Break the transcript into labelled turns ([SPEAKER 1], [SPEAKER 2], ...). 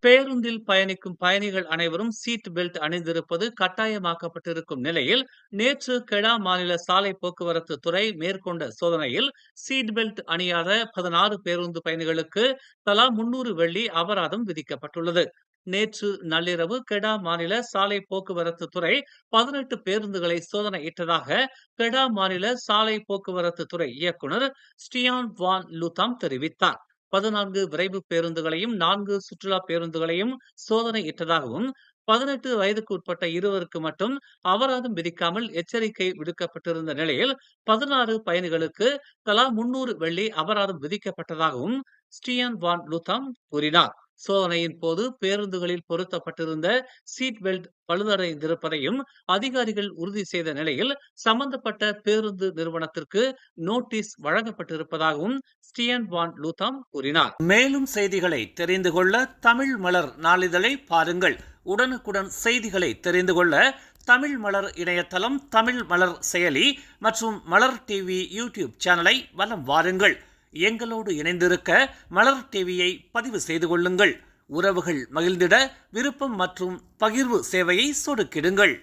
[SPEAKER 1] பேருந்தில் பயணிக்கும் பயணிகள் அனைவரும் சீட் பெல்ட் அணிந்திருப்பது கட்டாயமாக்கப்பட்டிருக்கும் நிலையில், நேற்று கெடா மாநில சாலை போக்குவரத்து துறை மேற்கொண்ட சோதனையில் சீட் பெல்ட் அணியாத 16 பேருந்து பயணிகளுக்கு தலா 300 வெள்ளி அபராதம் விதிக்கப்பட்டுள்ளது. நேற்று நள்ளிரவு கெடா மாநில சாலை போக்குவரத்து துறை 18 பேருந்துகளை சோதனையிட்டதாக கெடா மாநில சாலை போக்குவரத்து துறை இயக்குனர் ஸ்டியான் வான் லுதாம் தெரிவித்தார். 14 விரைவு பேருந்துகளையும் 4 சுற்றுலா பேருந்துகளையும் சோதனையிட்டதாகவும் 18 வயதுக்கு உட்பட்ட இருவருக்கு மட்டும் அபராதம் விதிக்காமல் எச்சரிக்கை விடுக்கப்பட்டிருந்த நிலையில் 16 பயணிகளுக்கு தலா 300 வெள்ளி அபராதம் விதிக்கப்பட்டதாகவும் ஸ்டியான் வான் லுதாம் கூறினார். சோதனையின் போது பேருந்துகளில் பொருத்தப்பட்டிருந்த சீட் பெல்ட் பழுதடைந்திருப்பதையும் அதிகாரிகள் உறுதி செய்த நிலையில் சம்பந்தப்பட்ட பேருந்து நிறுவனத்திற்கு நோட்டீஸ் வழங்கப்பட்டிருப்பதாகவும் ஸ்டியன் வான் லூதாம் கூறினார். மேலும் செய்திகளை தெரிந்து கொள்ள தமிழ் மலர் நாளிதழை பாருங்கள். உடனுக்குடன் செய்திகளை தெரிந்து கொள்ள தமிழ் மலர் இணையதளம், தமிழ் மலர் செயலி மற்றும் மலர் டிவி யூடியூப் சேனலை வலம் வாருங்கள். எங்களோடு இணைந்திருக்க மலர் டிவியை பதிவு செய்து கொள்ளுங்கள். உறவுகள் மகிழ்ந்திட விருப்பம் மற்றும் பகிர்வு சேவையை சொடுக்கிடுங்கள்.